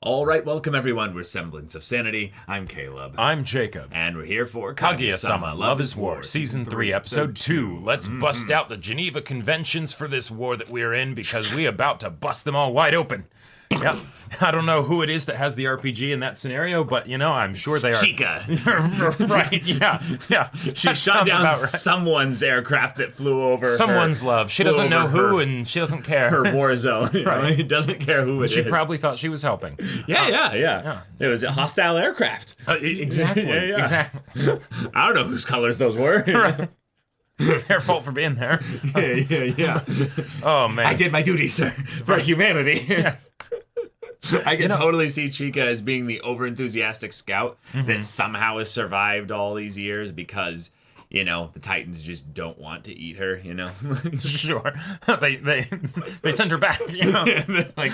All right, welcome everyone. We're Semblance of Sanity. I'm Caleb. I'm Jacob. And we're here for Kaguya-sama, Love is War, Season 3, Episode 2. Let's bust out the Geneva Conventions for this war that we're in because we're about to bust them all wide open. Yeah, I don't know who it is that has the RPG in that scenario, but, you know, I'm sure they are. Chica. Right, yeah. She shot down someone's aircraft that flew over someone's love. She doesn't know who, and she doesn't care. Her war zone. Right. Doesn't care who it is. She probably thought she was helping. Yeah. It was a hostile aircraft. Exactly. Exactly. I don't know whose colors those were. Right. Their fault for being there. Yeah. Oh, man. I did my duty, sir, for humanity. Yes. I can totally see Chica as being the overenthusiastic scout that somehow has survived all these years because, you know, the Titans just don't want to eat her, you know? Sure. They send her back, you know? Like,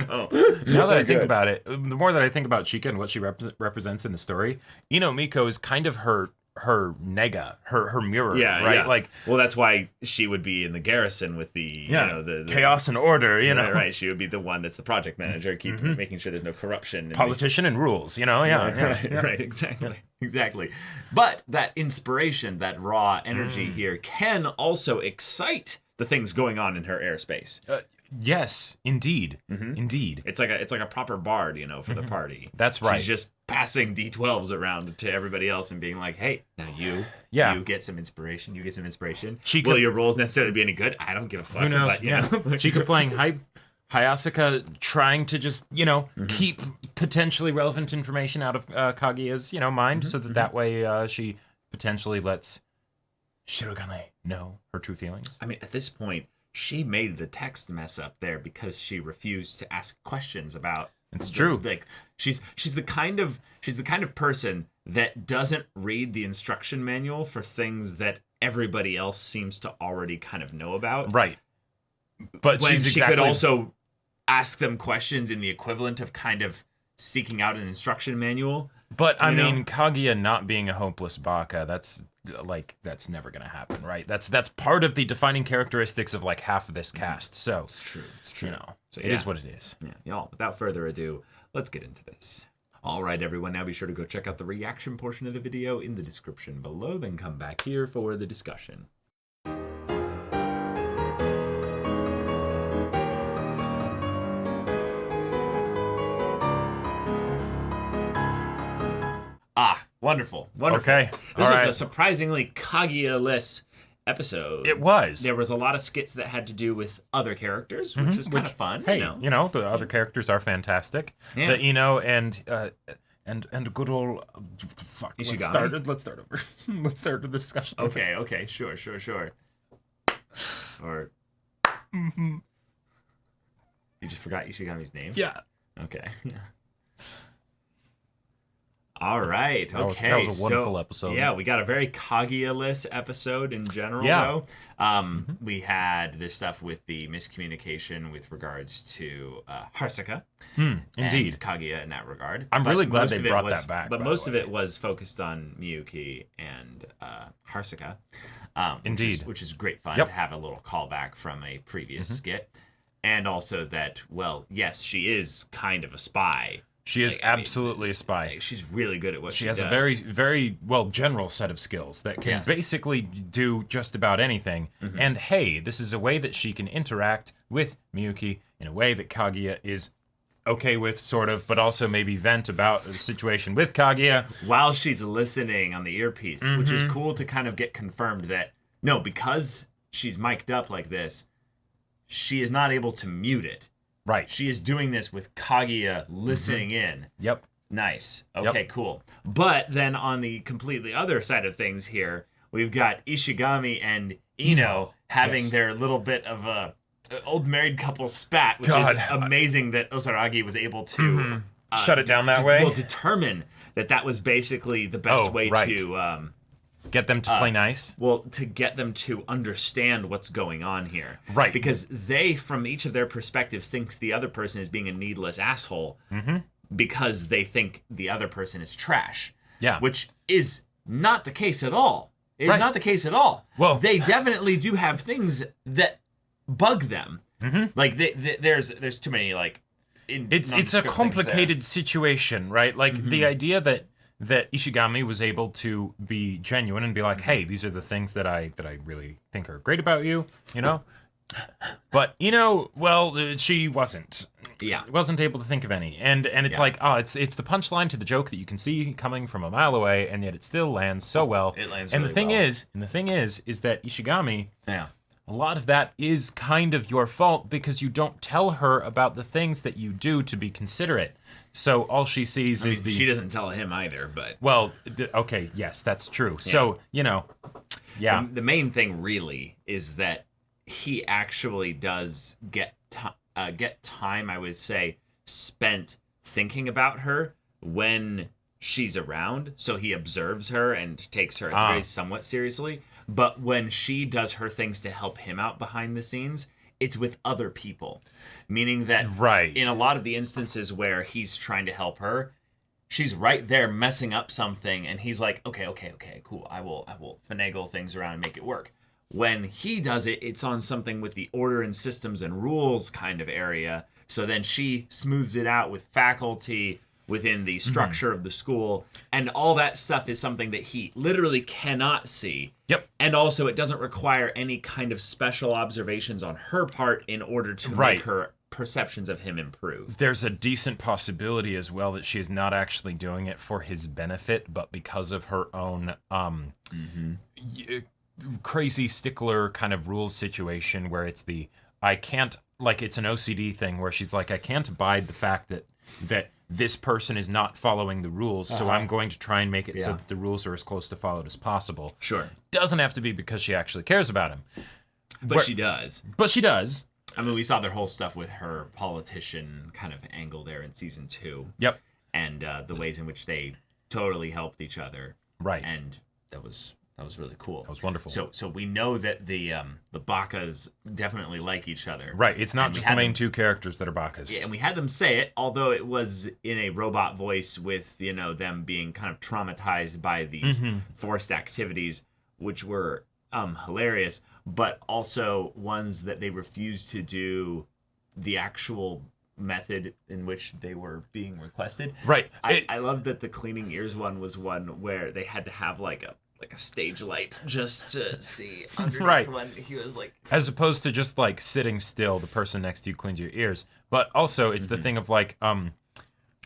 no. Now that I think about it, the more that I think about Chica and what she represents in the story, Ino Miko is kind of her nega, her mirror, right? Yeah. Like, well, that's why she would be in the garrison with the, you know, the chaos and order, you know. Right. She would be the one that's the project manager, making sure there's no corruption. Politician and rules, you know. Right. Exactly. But that inspiration, that raw energy here, can also excite the things going on in her airspace. Yes, indeed. Indeed. It's like a proper bard, you know, for the party. That's right. She's just passing D12s around to everybody else and being like, hey, now you get some inspiration. You get some inspiration. Will your roles necessarily be any good? I don't give a fuck. Who knows? But, you know. Chica playing hype. Hayasaka trying to just, you know, keep potentially relevant information out of Kaguya's, you know, mind so that way she potentially lets Shirogane know her true feelings. I mean, at this point, she made the text mess up there because she refused to ask questions about. It's true. Like she's the kind of person that doesn't read the instruction manual for things that everybody else seems to already kind of know about. Right. But when she could also ask them questions in the equivalent of kind of seeking out an instruction manual. But I mean, Kaguya not being a hopeless baka, that's never gonna happen, right? That's part of the defining characteristics of like half of this cast. So it's true. You know, so it is what it is. Yeah, y'all. Without further ado, let's get into this. All right, everyone. Now be sure to go check out the reaction portion of the video in the description below. Then come back here for the discussion. Wonderful. Okay. This was a surprisingly Kaguya-less episode. It was. There was a lot of skits that had to do with other characters, which was kind of fun. Hey, you know, the other characters are fantastic. Yeah. The Ino and good old fuck. Ishigami? Let's start over. Let's start with the discussion. Okay. Sure. Or you just forgot Ishigami's name? Yeah. Okay. Yeah. All right. Okay. That was a wonderful episode. Yeah, we got a very Kaguya-less episode in general, though. We had this stuff with the miscommunication with regards to Hayasaka. Indeed. And Kaguya in that regard. I'm really glad they brought that back. But most of it was focused on Miyuki and Hayasaka. Indeed. Which is great fun to have a little callback from a previous skit. And also that, well, yes, she is kind of a spy. She is absolutely a spy. She's really good at what she does. She has a very, very, general set of skills that can basically do just about anything. And hey, this is a way that she can interact with Miyuki in a way that Kaguya is okay with, sort of, but also maybe vent about the situation with Kaguya. While she's listening on the earpiece, which is cool to kind of get confirmed that, no, because she's mic'd up like this, she is not able to mute it. Right. She is doing this with Kaguya listening in. Yep. Nice. Okay, cool. But then on the completely other side of things here, we've got Ishigami and Ino having their little bit of a old married couple spat, which is amazing that Osaragi was able to shut it down that way. Well, determine that was basically the best way to get them to play nice? Well, to get them to understand what's going on here. Right. Because they, from each of their perspectives, thinks the other person is being a needless asshole because they think the other person is trash. Yeah. Which is not the case at all. It is not the case at all. Well, they definitely do have things that bug them. Like, there's too many, like, it's a complicated situation, right? Like the idea that Ishigami was able to be genuine and be like, hey, these are the things that I really think are great about you, you know? But, you know, well, she wasn't. Yeah. Wasn't able to think of any. And it's like, it's the punchline to the joke that you can see coming from a mile away, and yet it still lands so well. It lands and really the thing is that Ishigami, a lot of that is kind of your fault because you don't tell her about the things that you do to be considerate. So all she sees is she doesn't tell him either, but... Well, okay, yes, that's true. Yeah. So, you know, yeah. The main thing really is that he actually does get time, I would say, spent thinking about her when she's around. So he observes her and takes her very somewhat seriously. But when she does her things to help him out behind the scenes, it's with other people. Meaning that in a lot of the instances where he's trying to help her, she's right there messing up something, and he's like, okay, cool. I will finagle things around and make it work. When he does it, it's on something with the order and systems and rules kind of area. So then she smooths it out with faculty within the structure of the school. And all that stuff is something that he literally cannot see. Yep. And also it doesn't require any kind of special observations on her part in order to make her perceptions of him improve. There's a decent possibility as well that she is not actually doing it for his benefit, but because of her own crazy stickler kind of rules situation where it's I can't, like, it's an OCD thing where she's like, I can't abide the fact that this person is not following the rules, so I'm going to try and make it so that the rules are as close to followed as possible. Sure. Doesn't have to be because she actually cares about him. But she does. But she does. I mean, we saw their whole stuff with her politician kind of angle there in season 2. Yep. And the ways in which they totally helped each other. Right. And that was really cool. That was wonderful. So we know that the Bakas definitely like each other. Right. It's not just the main two characters that are Bakas. Yeah, and we had them say it, although it was in a robot voice with, you know, them being kind of traumatized by these forced activities, which were hilarious, but also ones that they refused to do the actual method in which they were being requested. Right. I love that the cleaning ears one was one where they had to have like a stage light just to see underneath when he was like... As opposed to just like sitting still, the person next to you cleans your ears. But also it's the thing of like... well,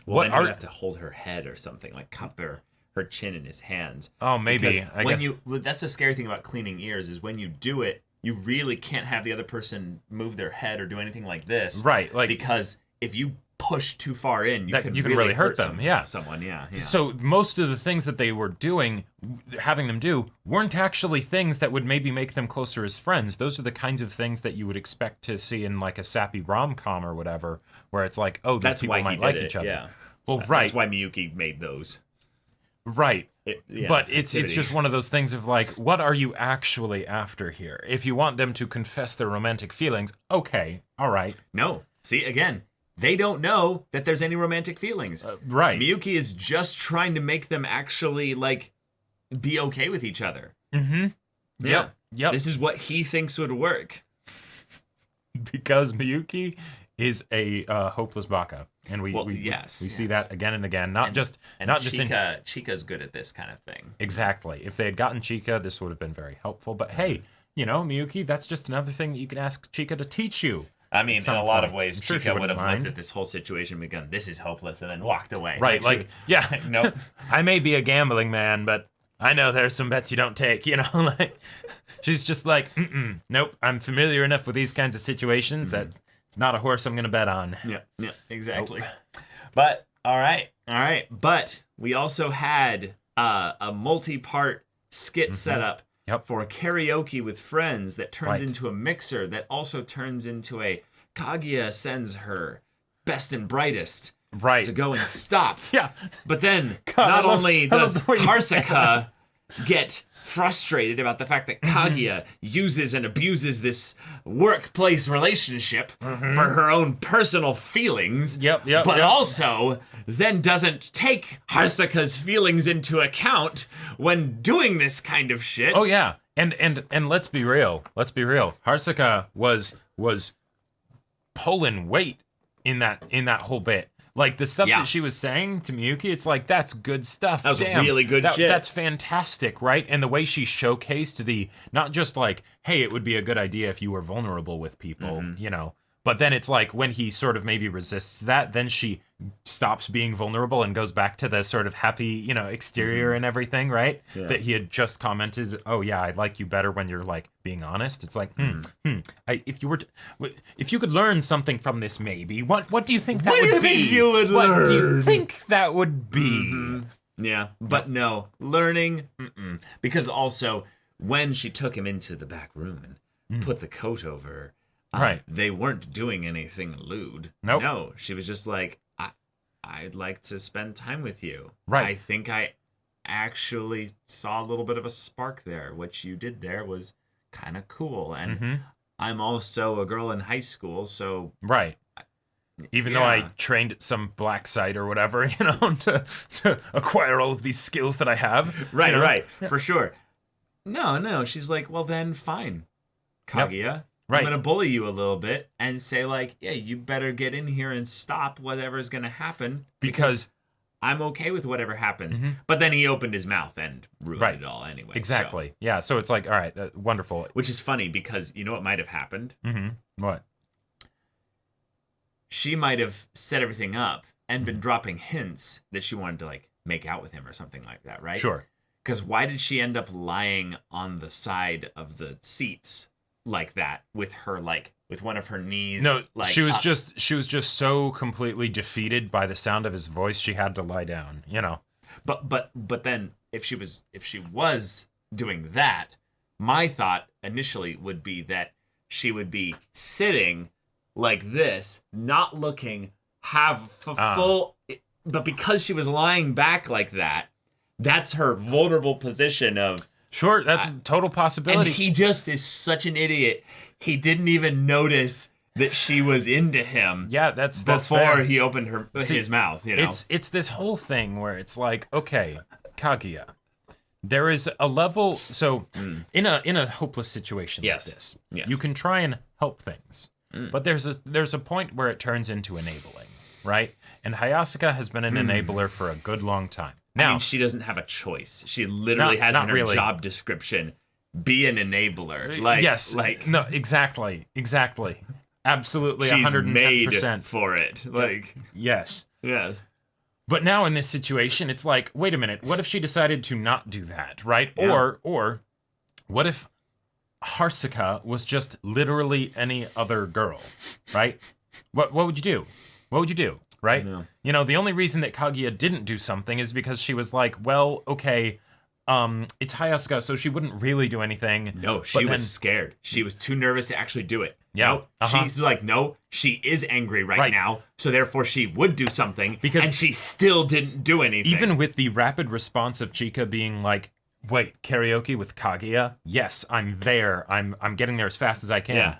then you have to hold her head or something, like cup her chin in his hands. Oh, maybe. I guess. That's the scary thing about cleaning ears is when you do it, you really can't have the other person move their head or do anything like this. Right. Like, because if you push too far in, you can really hurt them. Someone. So most of the things that they were doing, having them do, weren't actually things that would maybe make them closer as friends. Those are the kinds of things that you would expect to see in like a sappy rom-com or whatever, where it's like, oh, these people might like each other. Yeah. Well, That's why Miyuki made those. Right. But it's just one of those things of like, what are you actually after here? If you want them to confess their romantic feelings, okay, all right. No. See, again, they don't know that there's any romantic feelings. Right. Miyuki is just trying to make them actually, like, be okay with each other. Mm-hmm. Yeah. Yep. This is what he thinks would work. Because Miyuki is a hopeless baka. And we see that again and again. Chika's good at this kind of thing. Exactly. If they had gotten Chika, this would have been very helpful. But hey, you know, Miyuki, that's just another thing that you can ask Chika to teach you. I mean, in a lot of ways, Chika would have looked at this whole situation and gone, this is hopeless, and then walked away. Right, like nope. I may be a gambling man, but I know there's some bets you don't take, you know? Like, she's just like, nope, I'm familiar enough with these kinds of situations that it's not a horse I'm going to bet on. Yeah, exactly. Nope. But, all right. But we also had a multi-part skit set up for a karaoke with friends that turns into a mixer that also turns into a Kaguya sends her best and brightest to go and stop. But then not only does Hayasaka get frustrated about the fact that Kaguya uses and abuses this workplace relationship for her own personal feelings, but also then doesn't take Hayasaka's feelings into account when doing this kind of shit. Oh yeah, and let's be real. Hayasaka was pulling weight in that whole bit. Like the stuff that she was saying to Miyuki, it's like that's good stuff. That was really good shit. That's fantastic, right? And the way she showcased the not just like, hey, it would be a good idea if you were vulnerable with people, you know. But then it's like when he sort of maybe resists that, then she stops being vulnerable and goes back to the sort of happy, you know, exterior and everything, right? Yeah. That he had just commented, oh yeah, I like you better when you're like being honest. It's like, if you could learn something from this, maybe what do you think that would be? What do you think that would be? Yeah, but no, learning, because also when she took him into the back room and put the coat over. Right. They weren't doing anything lewd. Nope. No, she was just like, I'd like to spend time with you. Right. I think I actually saw a little bit of a spark there. What you did there was kind of cool. And I'm also a girl in high school, so... Right. Even though I trained at some black site or whatever, you know, to acquire all of these skills that I have. Right, you know? right. Yeah. For sure. No. She's like, well then, fine, Kaguya. Yep. Right. I'm going to bully you a little bit and say, like, yeah, you better get in here and stop whatever's going to happen because I'm okay with whatever happens. But then he opened his mouth and ruined it all anyway. Exactly. So. Yeah, so it's like, all right, wonderful. Which is funny because you know what might have happened? What? She might have set everything up and been dropping hints that she wanted to, like, make out with him or something like that, right? Sure. Because why did she end up lying on the side of the seats like that with her, like, with one of her knees? No, like, she was just so completely defeated by the sound of his voice she had to lie down, you know. But then if she was doing that, my thought initially would be that she would be sitting like this, not looking, have full, but because she was lying back like that, that's her vulnerable position of. Sure, that's a total possibility. And he just is such an idiot. He didn't even notice that she was into him. Yeah, that's before fair. He opened his mouth. You know, it's this whole thing where it's like, okay, Kaguya, there is a level. So in a hopeless situation like this, you can try and help things, but there's a point where it turns into enabling, right? And Hayasaka has been an enabler for a good long time. Now, I mean, she doesn't have a choice. She literally has in her job description, be an enabler. Like, yes. Like, no, exactly. Absolutely, she's 110%. made for it. Like, yes. But now in this situation, it's like, wait a minute. What if she decided to not do that, right? Yeah. Or what if Hayasaka was just literally any other girl, right? What would you do? What would you do? Right? Yeah. You know, the only reason that Kaguya didn't do something is because she was like, well, okay, it's Hayasaka, so she wouldn't really do anything. No, she was scared. She was too nervous to actually do it. Yeah. No, she's like, no, she is angry right now, so therefore she would do something, and she still didn't do anything. Even with the rapid response of Chika being like, wait, karaoke with Kaguya? Yes, I'm there. I'm getting there as fast as I can. Yeah.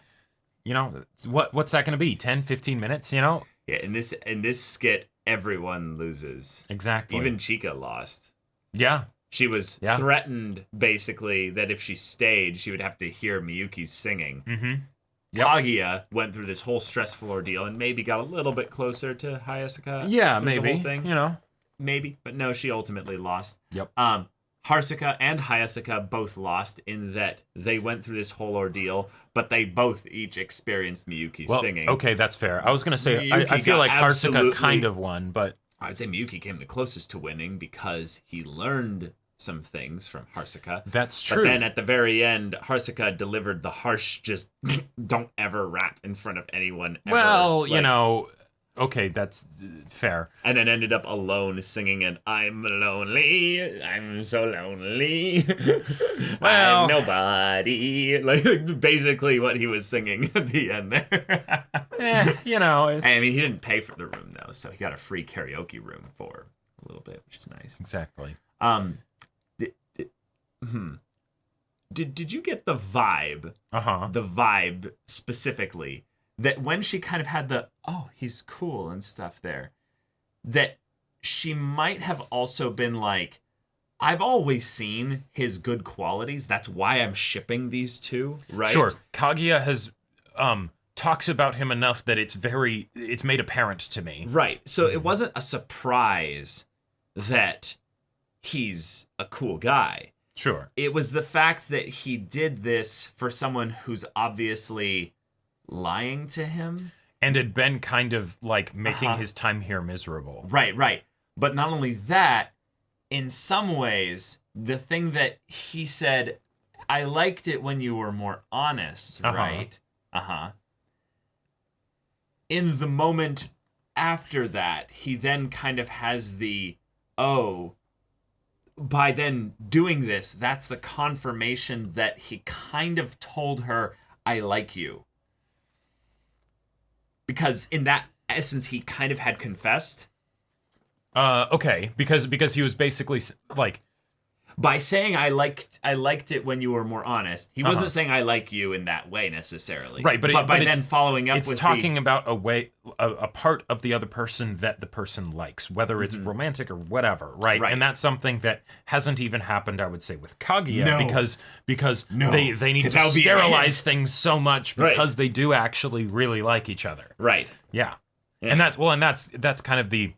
You know, what's that going to be? 10, 15 minutes, you know? Yeah, in this skit, everyone loses. Exactly. Even Chika lost. Yeah. She was threatened, basically, that if she stayed, she would have to hear Miyuki singing. Yep. Kaguya went through this whole stressful ordeal and maybe got a little bit closer to Hayasaka. Yeah, maybe. The whole thing. You know. Maybe. But no, she ultimately lost. Yep. Hayasaka and Hayasaka both lost in that they went through this whole ordeal, but they both each experienced Miyuki singing. Okay, that's fair. I was going to say, I feel like Hayasaka kind of won, but... I'd say Miyuki came the closest to winning because he learned some things from Hayasaka. That's true. But then at the very end, Hayasaka delivered the harsh, just don't ever rap in front of anyone ever. Well, you know... Okay, that's fair. And then ended up alone singing an I'm lonely, I'm so lonely, I'm nobody. Like, basically what he was singing at the end there. You know. I mean, he didn't pay for the room, though, so he got a free karaoke room for a little bit, which is nice. Exactly. Did you get the vibe? The vibe, specifically, that when she kind of had the, oh, he's cool and stuff there, that she might have also been like, I've always seen his good qualities. That's why I'm shipping these two, right? Sure. Kaguya has talks about him enough that it's made apparent to me. Right. So it wasn't a surprise that he's a cool guy. Sure. It was the fact that he did this for someone who's obviously lying to him. And had been kind of like making his time here miserable. Right. But not only that, in some ways, the thing that he said, I liked it when you were more honest, right? In the moment after that, he then kind of has by then doing this, that's the confirmation that he kind of told her, I like you. Because in that essence, he kind of had confessed. Okay, because he was basically like, by saying I liked it when you were more honest. He wasn't saying I like you in that way necessarily. Right, but then following up with it's talking about a part of the other person that the person likes, whether it's romantic or whatever, right? And that's something that hasn't even happened, I would say, with Kaguya because they need to sterilize things so much because they do actually really like each other. Right. Yeah. And that's kind of the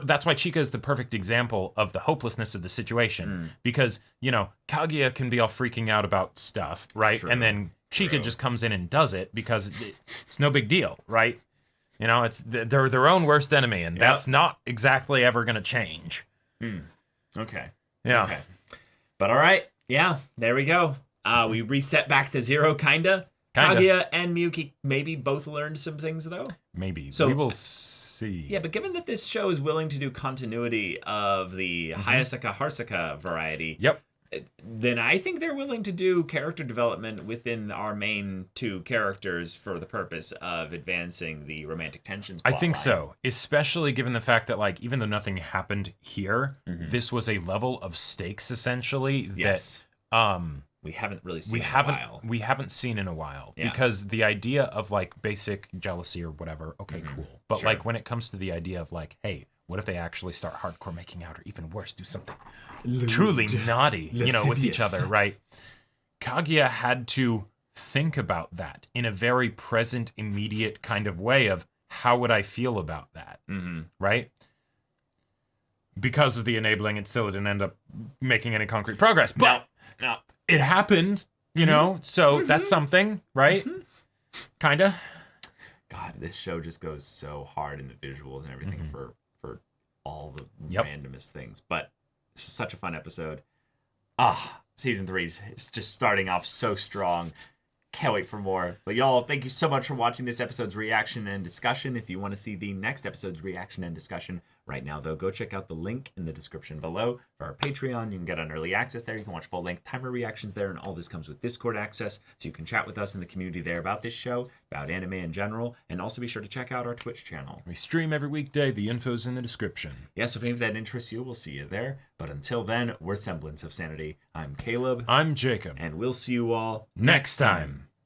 that's why Chika is the perfect example of the hopelessness of the situation, because Kaguya can be all freaking out about stuff, right? True. And then Chika just comes in and does it because it's no big deal, right? It's they're their own worst enemy, and that's not exactly ever going to change. Okay. Yeah. Okay. But all right, there we go. We reset back to zero, kinda. Kaguya and Miyuki maybe both learned some things though. Maybe. So we will see. Yeah, but given that this show is willing to do continuity of the Hayasaka Harsaka variety, then I think they're willing to do character development within our main two characters for the purpose of advancing the romantic tensions. I think so, especially given the fact that even though nothing happened here, this was a level of stakes essentially that we haven't really seen in a while. We haven't seen in a while because the idea of basic jealousy or whatever, okay, cool. But when it comes to the idea of hey, what if they actually start hardcore making out, or even worse, do something truly naughty, with each other, right? Kaguya had to think about that in a very present, immediate kind of way of how would I feel about that, right? Because of the enabling, it still didn't end up making any concrete progress. But no. It happened, so that's something, right? Kinda. God, this show just goes so hard in the visuals and everything for all the randomest things. But it's just such a fun episode. Season 3 is just starting off so strong. Can't wait for more. But y'all, thank you so much for watching this episode's reaction and discussion. If you want to see the next episode's reaction and discussion right now, though, go check out the link in the description below for our Patreon. You can get on early access there. You can watch full-length timer reactions there, and all this comes with Discord access, so you can chat with us in the community there about this show, about anime in general, and also be sure to check out our Twitch channel. We stream every weekday. The info's in the description. Yes, if any of that interests you, we'll see you there. But until then, we're Semblance of Sanity. I'm Caleb. I'm Jacob. And we'll see you all next time.